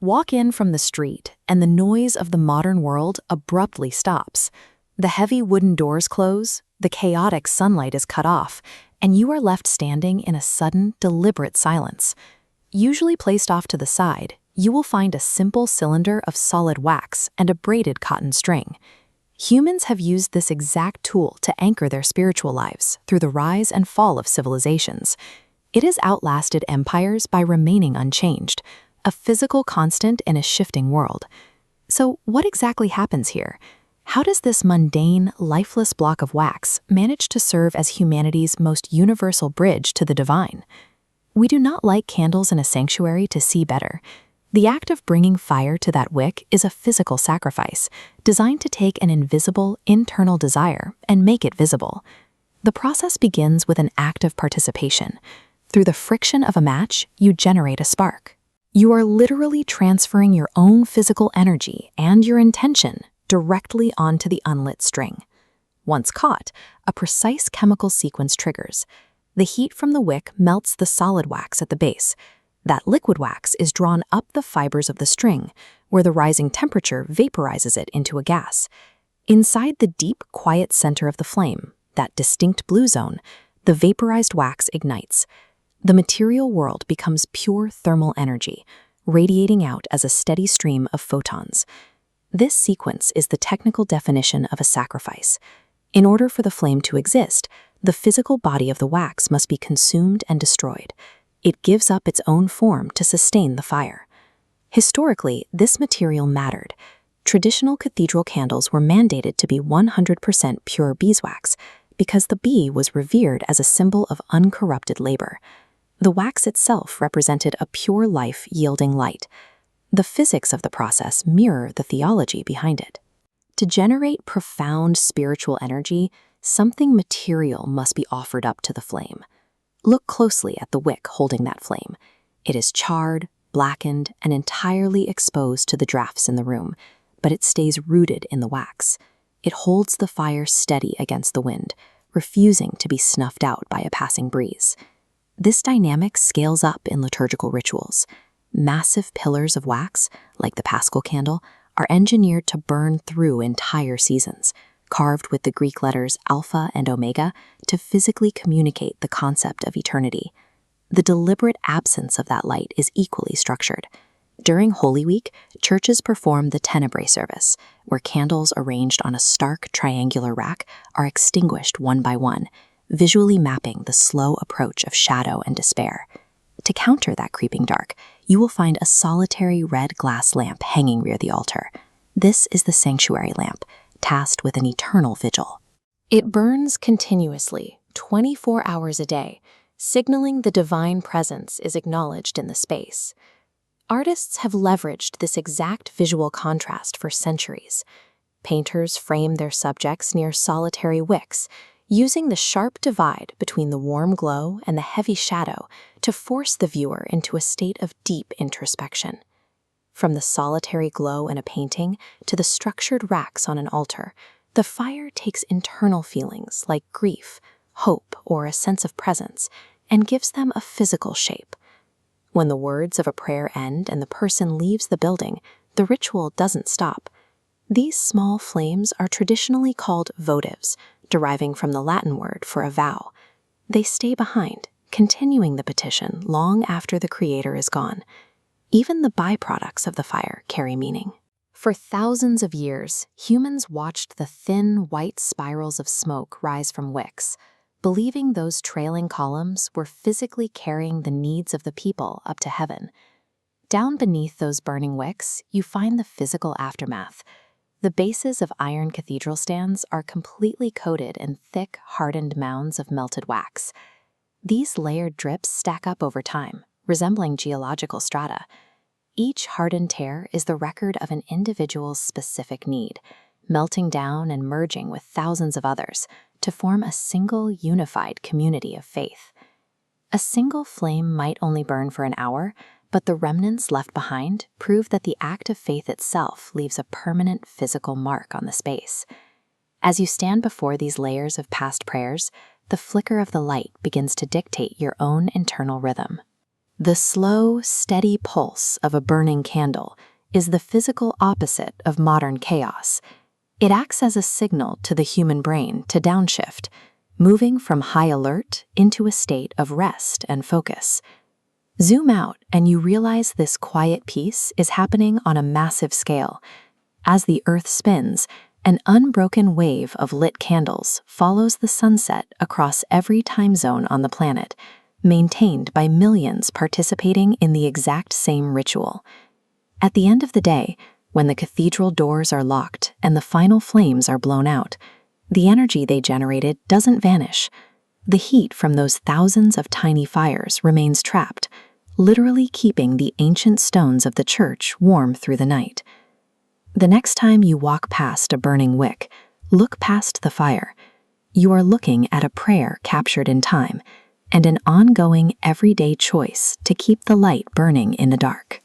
Walk in from the street, and the noise of the modern world abruptly stops. The heavy wooden doors close, the chaotic sunlight is cut off, and you are left standing in a sudden, deliberate silence. Usually placed off to the side, you will find a simple cylinder of solid wax and a braided cotton string. Humans have used this exact tool to anchor their spiritual lives through the rise and fall of civilizations. It has outlasted empires by remaining unchanged, a physical constant in a shifting world. So what exactly happens here? How does this mundane, lifeless block of wax manage to serve as humanity's most universal bridge to the divine? We do not light candles in a sanctuary to see better. The act of bringing fire to that wick is a physical sacrifice, designed to take an invisible, internal desire and make it visible. The process begins with an active participation. Through the friction of a match, you generate a spark. You are literally transferring your own physical energy and your intention directly onto the unlit string. Once caught, a precise chemical sequence triggers. The heat from the wick melts the solid wax at the base. That liquid wax is drawn up the fibers of the string, where the rising temperature vaporizes it into a gas. Inside the deep, quiet center of the flame, that distinct blue zone, the vaporized wax ignites. The material world becomes pure thermal energy, radiating out as a steady stream of photons. This sequence is the technical definition of a sacrifice. In order for the flame to exist, the physical body of the wax must be consumed and destroyed. It gives up its own form to sustain the fire. Historically, this material mattered. Traditional cathedral candles were mandated to be 100% pure beeswax because the bee was revered as a symbol of uncorrupted labor. The wax itself represented a pure life yielding light. The physics of the process mirror the theology behind it. To generate profound spiritual energy, something material must be offered up to the flame. Look closely at the wick holding that flame. It is charred, blackened, and entirely exposed to the drafts in the room, but it stays rooted in the wax. It holds the fire steady against the wind, refusing to be snuffed out by a passing breeze. This dynamic scales up in liturgical rituals. Massive pillars of wax, like the Paschal candle, are engineered to burn through entire seasons, carved with the Greek letters Alpha and Omega to physically communicate the concept of eternity. The deliberate absence of that light is equally structured. During Holy Week, churches perform the Tenebrae service, where candles arranged on a stark triangular rack are extinguished one by one, visually mapping the slow approach of shadow and despair. To counter that creeping dark, you will find a solitary red glass lamp hanging near the altar. This is the sanctuary lamp, tasked with an eternal vigil. It burns continuously, 24 hours a day, signaling the divine presence is acknowledged in the space. Artists have leveraged this exact visual contrast for centuries. Painters frame their subjects near solitary wicks, using the sharp divide between the warm glow and the heavy shadow to force the viewer into a state of deep introspection. From the solitary glow in a painting to the structured racks on an altar, the fire takes internal feelings like grief, hope, or a sense of presence and gives them a physical shape. When the words of a prayer end and the person leaves the building, the ritual doesn't stop. These small flames are traditionally called votives, deriving from the Latin word for a vow. They stay behind, continuing the petition long after the creator is gone. Even the byproducts of the fire carry meaning. For thousands of years, humans watched the thin, white spirals of smoke rise from wicks, believing those trailing columns were physically carrying the needs of the people up to heaven. Down beneath those burning wicks, you find the physical aftermath. The bases of iron cathedral stands are completely coated in thick, hardened mounds of melted wax. These layered drips stack up over time, resembling geological strata. Each hardened tear is the record of an individual's specific need, melting down and merging with thousands of others to form a single unified community of faith. A single flame might only burn for an hour, but the remnants left behind prove that the act of faith itself leaves a permanent physical mark on the space. As you stand before these layers of past prayers, the flicker of the light begins to dictate your own internal rhythm. The slow, steady pulse of a burning candle is the physical opposite of modern chaos. It acts as a signal to the human brain to downshift, moving from high alert into a state of rest and focus. Zoom out and you realize this quiet peace is happening on a massive scale. As the Earth spins, an unbroken wave of lit candles follows the sunset across every time zone on the planet, maintained by millions participating in the exact same ritual. At the end of the day, when the cathedral doors are locked and the final flames are blown out, the energy they generated doesn't vanish. The heat from those thousands of tiny fires remains trapped, literally keeping the ancient stones of the church warm through the night. The next time you walk past a burning wick, look past the fire. You are looking at a prayer captured in time and an ongoing everyday choice to keep the light burning in the dark.